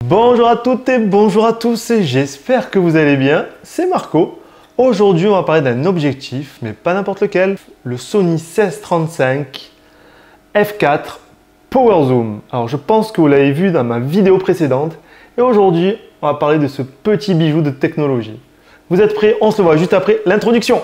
Bonjour à toutes et bonjour à tous, j'espère que vous allez bien, c'est Marco. Aujourd'hui on va parler d'un objectif, mais pas n'importe lequel, le Sony 1635 f4 Power Zoom. Alors je pense que vous l'avez vu dans ma vidéo précédente, et aujourd'hui on va parler de ce petit bijou de technologie. Vous êtes prêts? On se voit juste après l'introduction.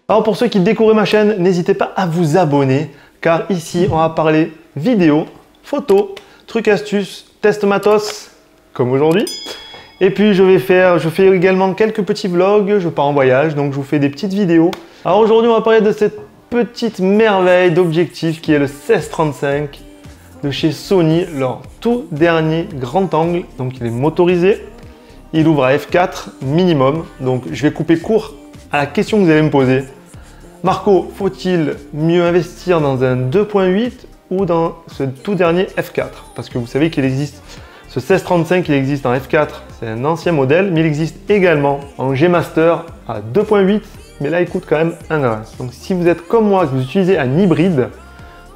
Alors pour ceux qui découvrent ma chaîne, n'hésitez pas à vous abonner car ici on va parler vidéo, photos, trucs astuces, tests matos comme aujourd'hui. Et puis je fais également quelques petits vlogs, je pars en voyage donc je vous fais des petites vidéos. Alors aujourd'hui on va parler de cette petite merveille d'objectif qui est le 1635 de chez Sony, leur tout dernier grand angle. Donc il est motorisé, il ouvre à f4 minimum. Donc je vais couper court à la question que vous allez me poser. Marco, faut-il mieux investir dans un 2.8 ou dans ce tout dernier f4? Parce que vous savez qu'il existe ce 1635, il existe en f4, c'est un ancien modèle, mais il existe également en G Master à 2.8, mais là il coûte quand même un grain. Donc si vous êtes comme moi, que vous utilisez un hybride,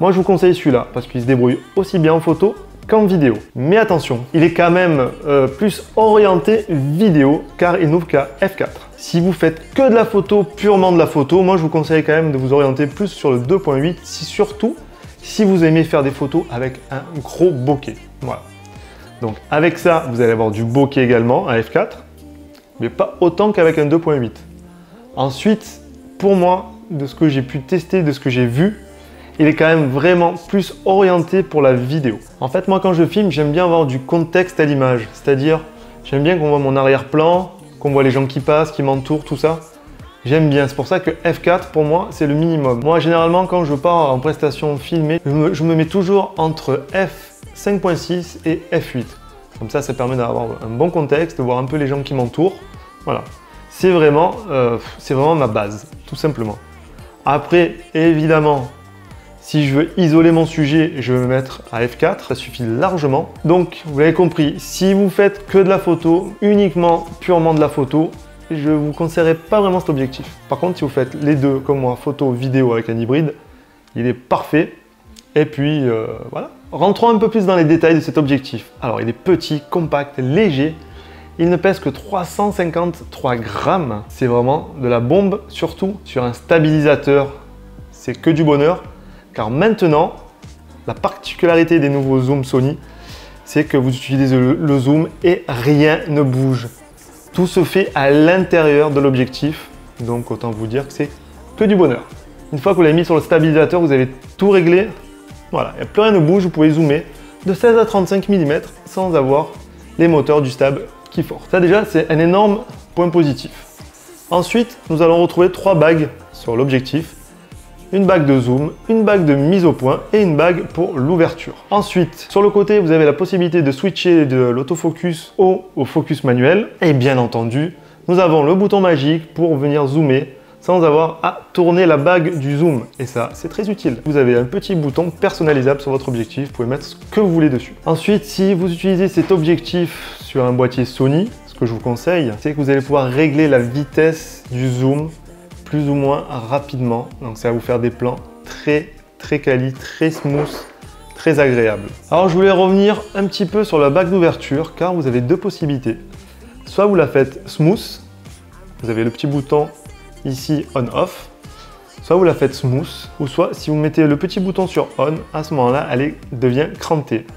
moi je vous conseille celui-là parce qu'il se débrouille aussi bien en photo qu'en vidéo. Mais attention, il est quand même plus orienté vidéo car il n'ouvre qu'à f4. Si vous faites que de la photo, purement de la photo, moi je vous conseille quand même de vous orienter plus sur le 2.8, surtout si vous aimez faire des photos avec un gros bokeh. Voilà. Donc avec ça, vous allez avoir du bokeh également à f4, mais pas autant qu'avec un 2.8. Ensuite, pour moi, de ce que j'ai pu tester, de ce que j'ai vu, il est quand même vraiment plus orienté pour la vidéo. En fait, moi quand je filme, j'aime bien avoir du contexte à l'image, c'est-à-dire j'aime bien qu'on voit mon arrière-plan, qu'on voit les gens qui passent, qui m'entourent, tout ça. J'aime bien, c'est pour ça que f4 pour moi c'est le minimum. Moi généralement quand je pars en prestation filmée, je me mets toujours entre f5.6 et f8. Comme ça permet d'avoir un bon contexte, de voir un peu les gens qui m'entourent. Voilà, c'est vraiment ma base, tout simplement. Après, évidemment, si je veux isoler mon sujet, je vais me mettre à f4, ça suffit largement. Donc, vous l'avez compris, si vous faites que de la photo, uniquement, purement de la photo, je ne vous conseillerais pas vraiment cet objectif. Par contre, si vous faites les deux, comme moi, photo, vidéo avec un hybride, il est parfait. Et puis, voilà. Rentrons un peu plus dans les détails de cet objectif. Alors, il est petit, compact, léger. Il ne pèse que 353 grammes. C'est vraiment de la bombe, surtout sur un stabilisateur. C'est que du bonheur. Car maintenant, la particularité des nouveaux zooms Sony, c'est que vous utilisez le zoom et rien ne bouge. Tout se fait à l'intérieur de l'objectif, donc autant vous dire que c'est que du bonheur. Une fois que vous l'avez mis sur le stabilisateur, vous avez tout réglé. Voilà, et plus rien ne bouge, vous pouvez zoomer de 16 à 35 mm sans avoir les moteurs du stab qui forcent. Ça déjà, c'est un énorme point positif. Ensuite, nous allons retrouver 3 bagues sur l'objectif. Une bague de zoom, une bague de mise au point et une bague pour l'ouverture. Ensuite, sur le côté, vous avez la possibilité de switcher de l'autofocus au focus manuel. Et bien entendu, nous avons le bouton magique pour venir zoomer sans avoir à tourner la bague du zoom. Et ça, c'est très utile. Vous avez un petit bouton personnalisable sur votre objectif. Vous pouvez mettre ce que vous voulez dessus. Ensuite, si vous utilisez cet objectif sur un boîtier Sony, ce que je vous conseille, c'est que vous allez pouvoir régler la vitesse du zoom plus ou moins rapidement. Donc ça va vous faire des plans très quali, très smooth, très agréable. Alors je voulais revenir un petit peu sur la bague d'ouverture car vous avez deux possibilités. Soit vous la faites smooth, vous avez le petit bouton ici on-off, soit vous la faites smooth, ou soit si vous mettez le petit bouton sur on, à ce moment-là, elle devient crantée.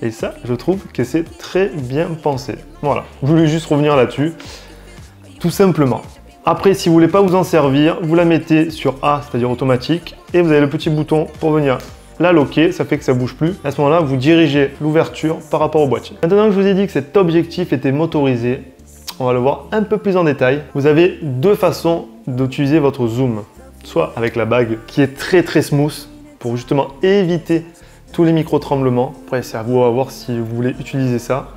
Et ça, je trouve que c'est très bien pensé. Voilà, je voulais juste revenir là-dessus, tout simplement. Après, si vous ne voulez pas vous en servir, vous la mettez sur A, c'est-à-dire automatique, et vous avez le petit bouton pour venir la loquer, ça fait que ça ne bouge plus. À ce moment-là, vous dirigez l'ouverture par rapport au boîtier. Maintenant que je vous ai dit que cet objectif était motorisé, on va le voir un peu plus en détail. Vous avez deux façons d'utiliser votre zoom. Soit avec la bague qui est très smooth pour justement éviter tous les micro-tremblements. Après, c'est à vous à voir si vous voulez utiliser ça.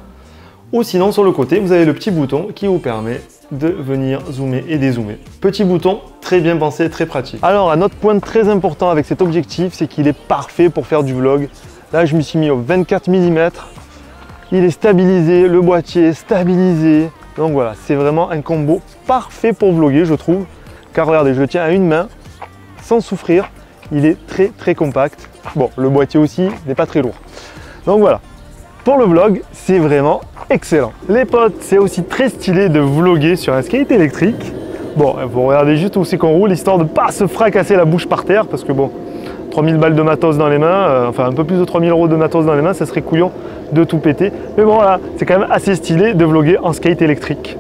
Ou sinon, sur le côté, vous avez le petit bouton qui vous permet de venir zoomer et dézoomer. Petit bouton, très bien pensé, très pratique. Alors, un autre point très important avec cet objectif, c'est qu'il est parfait pour faire du vlog Là, je me suis mis au 24 mm. Il est stabilisé, le boîtier est stabilisé. Donc voilà, c'est vraiment un combo parfait pour vlogger, je trouve. Car regardez, je le tiens à une main, sans souffrir. Il est très compact. Bon, le boîtier aussi n'est pas très lourd. Donc voilà, pour le vlog, c'est vraiment excellent. Les potes, c'est aussi très stylé de vlogger sur un skate électrique. Bon, vous regardez juste où c'est qu'on roule, histoire de ne pas se fracasser la bouche par terre, parce que bon, 3000 balles de matos dans les mains, enfin un peu plus de 3000 € de matos dans les mains, ça serait couillon de tout péter. Mais bon voilà, c'est quand même assez stylé de vlogger en skate électrique.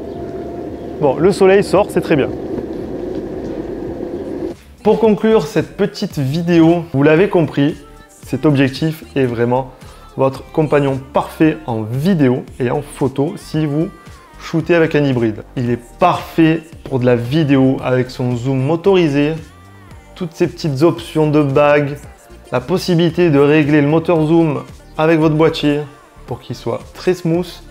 Bon, le soleil sort, c'est très bien. Pour conclure cette petite vidéo, vous l'avez compris, cet objectif est vraiment votre compagnon parfait en vidéo et en photo si vous shootez avec un hybride. Il est parfait pour de la vidéo avec son zoom motorisé, toutes ces petites options de bague, la possibilité de régler le moteur zoom avec votre boîtier pour qu'il soit très smooth.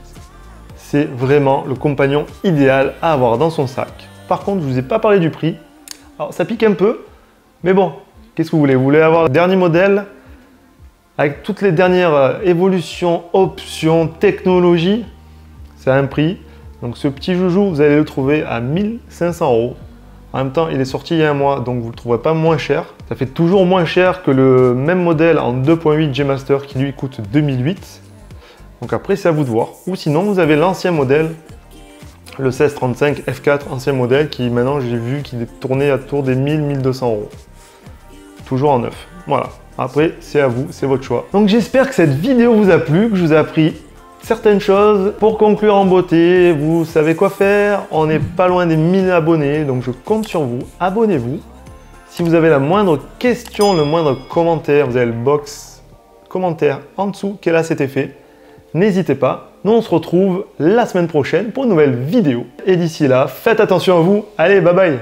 C'est vraiment le compagnon idéal à avoir dans son sac. Par contre, je ne vous ai pas parlé du prix. Alors ça pique un peu, mais bon, qu'est-ce que vous voulez? Vous voulez avoir le dernier modèle avec toutes les dernières évolutions, options, technologies, c'est un prix. Donc ce petit joujou, vous allez le trouver à 1500 €. En même temps, il est sorti il y a un mois, donc vous ne le trouverez pas moins cher. Ça fait toujours moins cher que le même modèle en 2.8 G-Master qui lui coûte 2008. Donc après, c'est à vous de voir. Ou sinon, vous avez l'ancien modèle, le 1635 F4, ancien modèle, qui maintenant, j'ai vu qu'il est tourné à tour des 1000-1200 €. Toujours en neuf. Voilà. Après, c'est à vous, c'est votre choix. Donc j'espère que cette vidéo vous a plu, que je vous ai appris certaines choses. Pour conclure en beauté, vous savez quoi faire. On n'est pas loin des 1000 abonnés, donc je compte sur vous. Abonnez-vous. Si vous avez la moindre question, le moindre commentaire, vous avez le box commentaire en dessous qui est là, cet effet. N'hésitez pas. Nous, on se retrouve la semaine prochaine pour une nouvelle vidéo. Et d'ici là, faites attention à vous. Allez, bye bye.